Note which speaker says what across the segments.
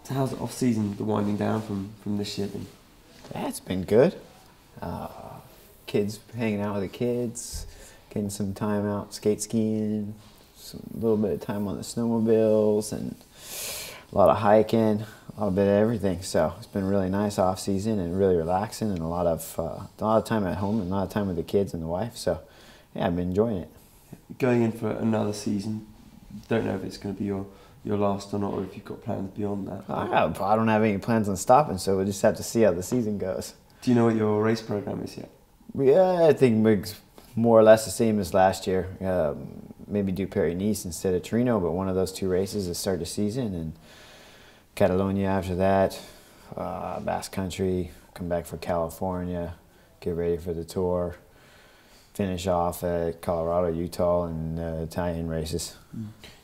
Speaker 1: So how's the off-season, the winding down from this year been?
Speaker 2: Yeah, it's been good. Kids hanging out with the kids, getting some time out skate skiing, a little bit of time on the snowmobiles, and a lot of hiking, a little bit of everything. So it's been really nice off season and really relaxing, and a lot of time at home and a lot of time with the kids and the wife. So yeah, I've been enjoying it.
Speaker 1: Going in for another season, don't know if it's going to be your last or not, or if you've got plans beyond that.
Speaker 2: I don't have any plans on stopping, so we'll just have to see how the season goes.
Speaker 1: Do you know what your race program is yet?
Speaker 2: Yeah, I think it's more or less the same as last year. Maybe do Paris-Nice instead of Torino, but one of those two races to start the season, and Catalonia after that, Basque Country, come back for California, get ready for the tour, finish off at Colorado, Utah, and Italian races.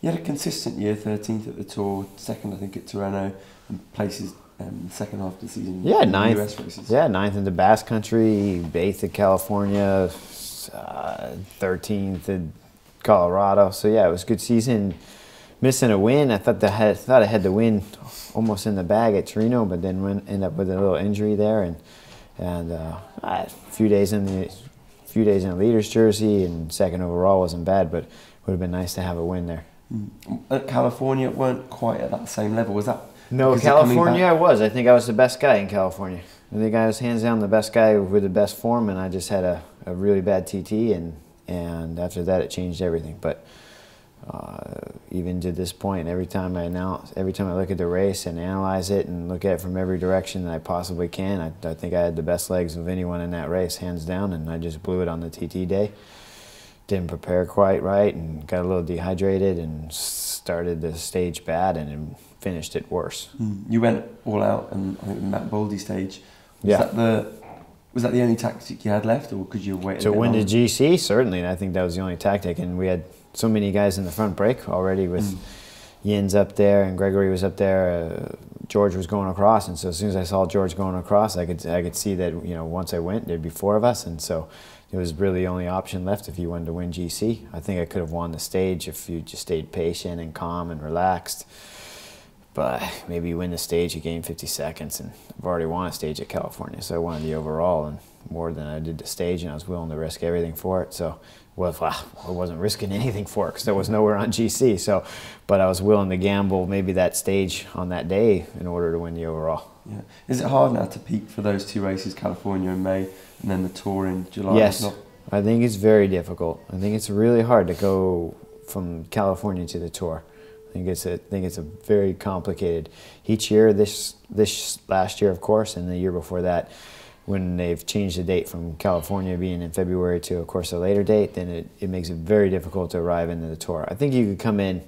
Speaker 1: You had a consistent year, 13th at the Tour, 2nd I think at Tirreno, and places the second half of the season
Speaker 2: yeah,
Speaker 1: in
Speaker 2: ninth,
Speaker 1: the US races.
Speaker 2: Yeah, 9th in the Basque Country, 8th at California, 13th at Colorado. So yeah, it was a good season. Missing a win, I thought I had the win almost in the bag at Torino, but then ended up with a little injury there, and a few days in a leader's jersey, and second overall wasn't bad, but it would have been nice to have a win there.
Speaker 1: At California, it weren't quite at that same level, was that?
Speaker 2: No, California I was. I think I was the best guy in California. I think I was hands down the best guy with the best form, and I just had a really bad TT, and after that it changed everything. But even to this point, every time I look at the race and analyze it and look at it from every direction that I possibly can, I think I had the best legs of anyone in that race, hands down, and I just blew it on the TT day. Didn't prepare quite right and got a little dehydrated and started the stage bad and finished it worse.
Speaker 1: You went all out, and I think the Matt Boldy stage. Was that the only tactic you had left, or could you wait
Speaker 2: to win the GC? Certainly, I think that was the only tactic, and we had so many guys in the front break already with Jens up there and Gregory was up there. George was going across, and so as soon as I saw George going across, I could see that once I went, there'd be 4 of us, and so it was really the only option left if you wanted to win GC. I think I could have won the stage if you just stayed patient and calm and relaxed. But maybe you win the stage, you gain 50 seconds, and I've already won a stage at California, so I wanted the overall and more than I did the stage, and I was willing to risk everything for it. So, I wasn't risking anything for it because there was nowhere on GC. So, but I was willing to gamble maybe that stage on that day in order to win the overall.
Speaker 1: Yeah. Is it hard now to peak for those 2 races, California in May and then the Tour in July?
Speaker 2: Yes, I think it's very difficult. I think it's really hard to go from California to the Tour. I think it's a very complicated. Each year, this last year, of course, and the year before that, when they've changed the date from California being in February to, of course, a later date, then it makes it very difficult to arrive into the Tour. I think you could come in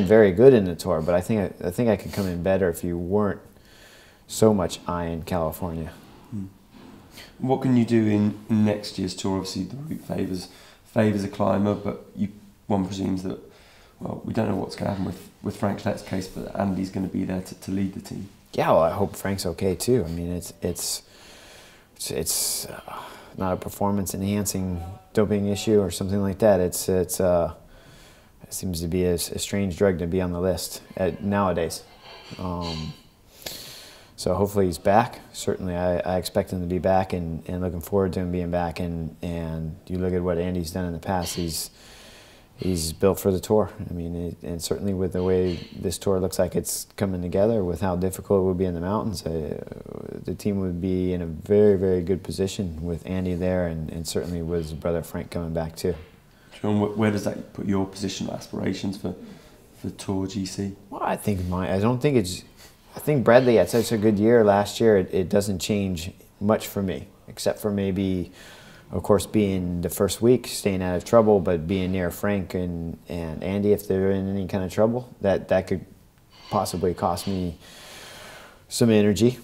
Speaker 2: very good in the Tour, but I think I could come in better if you weren't so much eyeing California.
Speaker 1: What can you do in next year's Tour? Obviously, the route favours a climber, but one presumes that. Well, we don't know what's going to happen with Frank Schlett's case, but Andy's going to be there to lead the team. Yeah,
Speaker 2: well, I hope Frank's okay too. I mean, it's not a performance-enhancing doping issue or something like that. It seems to be a strange drug to be on the list nowadays. So hopefully he's back. Certainly, I expect him to be back, and looking forward to him being back. And you look at what Andy's done in the past. He's built for the Tour. I mean, and certainly with the way this Tour looks like it's coming together, with how difficult it would be in the mountains, the team would be in a very, very good position with Andy there, and certainly with his brother Frank coming back too.
Speaker 1: John, where does that put your positional aspirations for Tour GC?
Speaker 2: Well, I think I think Bradley had such a good year last year. It doesn't change much for me, except for maybe, of course, being the first week, staying out of trouble, but being near Frank and Andy, if they're in any kind of trouble, that could possibly cost me some energy.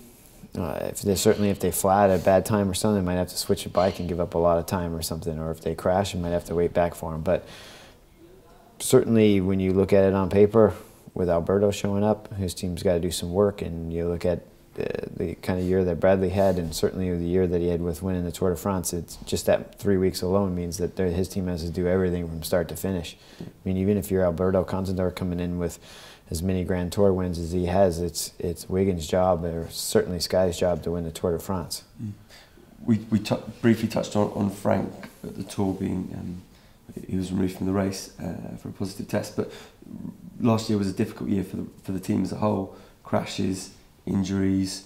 Speaker 2: If they fly at a bad time or something, I might have to switch a bike and give up a lot of time or something. Or if they crash, I might have to wait back for them. But certainly, when you look at it on paper, with Alberto showing up, his team's got to do some work, and you look at the kind of year that Bradley had, and certainly the year that he had with winning the Tour de France, it's just that 3 weeks alone means that his team has to do everything from start to finish. I mean, even if you're Alberto Contador coming in with as many Grand Tour wins as he has, it's Wiggins' job, or certainly Sky's job, to win the Tour de France.
Speaker 1: We briefly touched on Frank at the Tour being he was removed from the race for a positive test, but last year was a difficult year for the team as a whole. Crashes, injuries,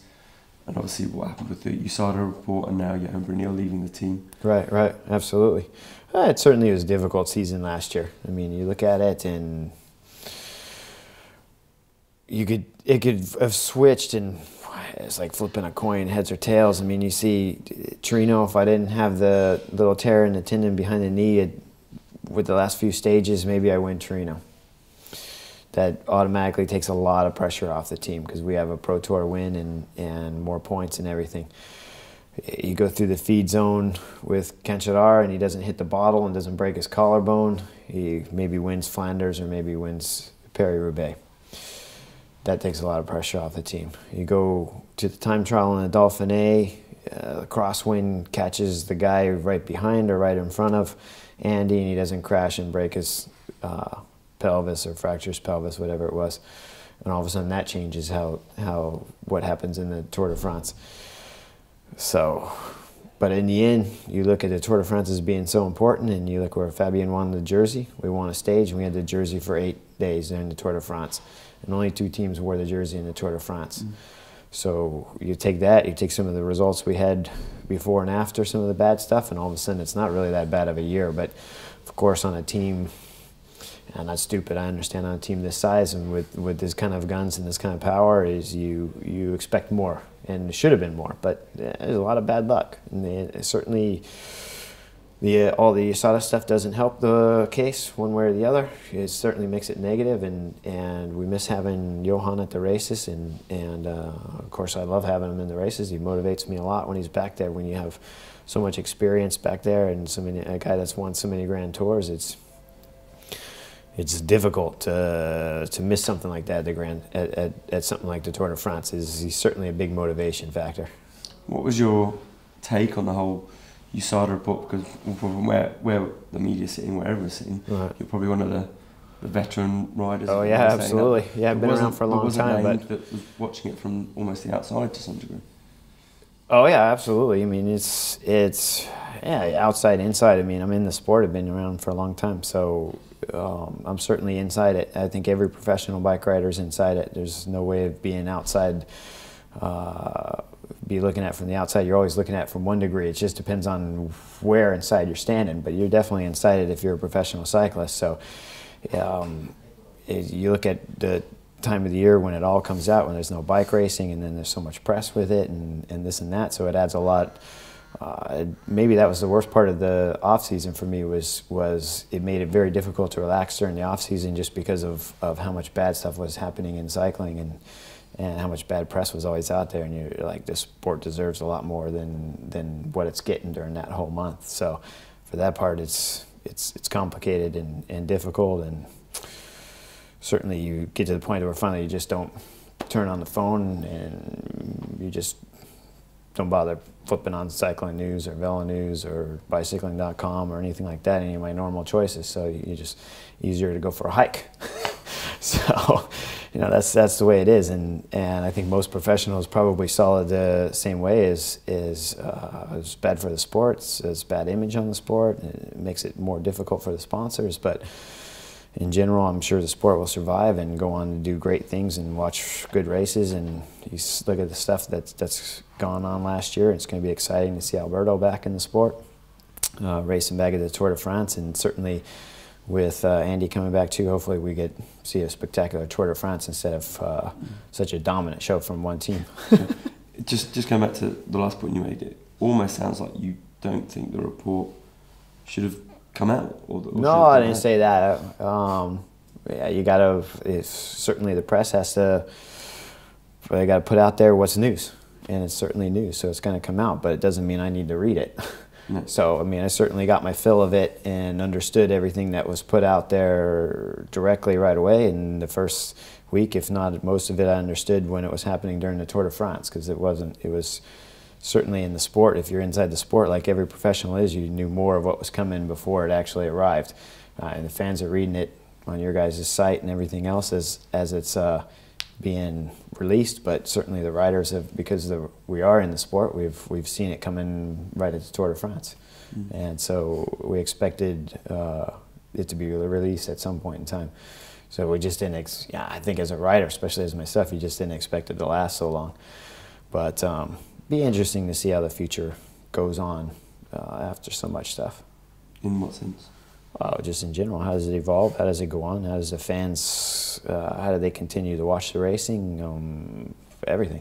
Speaker 1: and obviously what happened with the USADA report, and now Johan Bruyneel leaving the team.
Speaker 2: Right, absolutely. It certainly was a difficult season last year. I mean, you look at it and it could have switched, and it's like flipping a coin, heads or tails. I mean, you see Torino, if I didn't have the little tear in the tendon behind the knee with the last few stages, maybe I win Torino. That automatically takes a lot of pressure off the team because we have a Pro Tour win and more points and everything. You go through the feed zone with Cancellara and he doesn't hit the bottle and doesn't break his collarbone. He maybe wins Flanders or maybe wins Paris-Roubaix. That takes a lot of pressure off the team. You go to the time trial in the Dauphiné, the crosswind catches the guy right behind or right in front of Andy, and he doesn't crash and break his pelvis or fractures pelvis, whatever it was. And all of a sudden that changes what happens in the Tour de France. So, but in the end, you look at the Tour de France as being so important, and you look where Fabien won the jersey. We won a stage, and we had the jersey for 8 days during the Tour de France. And only 2 teams wore the jersey in the Tour de France. So you take that, you take some of the results we had before and after some of the bad stuff, and all of a sudden it's not really that bad of a year. But of course on a team, and that's stupid, I understand, on a team this size and with this kind of guns and this kind of power, is you expect more, and it should have been more. But there's a lot of bad luck. And certainly all the USADA stuff doesn't help the case one way or the other. It certainly makes it negative, and we miss having Johan at the races, and of course I love having him in the races. He motivates me a lot when he's back there. When you have so much experience back there and a guy that's won so many Grand Tours, it's difficult to miss something like that at something like the Tour de France. He's certainly a big motivation factor.
Speaker 1: What was your take on the whole USADA report? Because from where the media's sitting, where everyone's sitting, right, you're probably one of the veteran riders.
Speaker 2: Oh yeah, absolutely. Yeah, I've been around for a long time.
Speaker 1: But that was watching it from almost the outside to some degree.
Speaker 2: Oh yeah, absolutely. I mean, it's outside, inside. I mean, I'm in the sport. I've been around for a long time, so I'm certainly inside it. I think every professional bike rider is inside it. There's no way of being outside. Be looking at from the outside. You're always looking at it from one degree. It just depends on where inside you're standing, but you're definitely inside it if you're a professional cyclist. So you look at the time of the year when it all comes out, when there's no bike racing, and then there's so much press with it and this and that, so it adds a lot. Maybe that was the worst part of the off season for me, was it made it very difficult to relax during the off season, just because of how much bad stuff was happening in cycling and how much bad press was always out there, and you're like, this sport deserves a lot more than what it's getting during that whole month. So for that part, it's complicated and difficult, and certainly you get to the point where finally you just don't turn on the phone and you just don't bother flipping on cycling news or Velo News or bicycling.com or anything like that, any of my normal choices. So you just easier to go for a hike. So, that's the way it is, and I think most professionals probably saw it the same way. It's bad for the sport. It's bad image on the sport. It makes it more difficult for the sponsors, but in general, I'm sure the sport will survive and go on to do great things and watch good races. And you look at the stuff that's gone on last year. It's going to be exciting to see Alberto back in the sport, racing back at the Tour de France, and certainly with Andy coming back too, hopefully we see a spectacular Tour de France instead of such a dominant show from one team.
Speaker 1: Just going back to the last point you made, it almost sounds like you don't think the report should have come out.
Speaker 2: No, I didn't say that. Yeah, you gotta. Certainly the press has to. They got to put out there what's news, and it's certainly news, so it's going to come out. But it doesn't mean I need to read it.
Speaker 1: No.
Speaker 2: So, I mean, I certainly got my fill of it and understood everything that was put out there directly right away. In the first week, if not most of it, I understood when it was happening during the Tour de France, because it was certainly in the sport. If you're inside the sport, like every professional is, you knew more of what was coming before it actually arrived. And the fans are reading it on your guys' site and everything else as it's being released, but certainly the riders have, because we are in the sport, we've seen it coming right at the Tour de France. And so we expected it to be released at some point in time. So we just didn't, I think as a rider, especially as myself, you just didn't expect it to last so long. But be interesting to see how the future goes on after so much stuff.
Speaker 1: In what sense?
Speaker 2: Just in general, how does it evolve? How does it go on? How does the fans, how do they continue to watch the racing? Everything.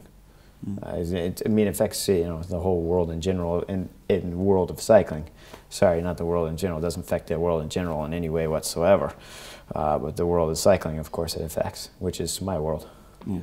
Speaker 2: I mean, it affects the whole world in general, in the world of cycling. Sorry, not the world in general. It doesn't affect the world in general in any way whatsoever. But the world of cycling, of course, it affects, which is my world.
Speaker 1: Yeah.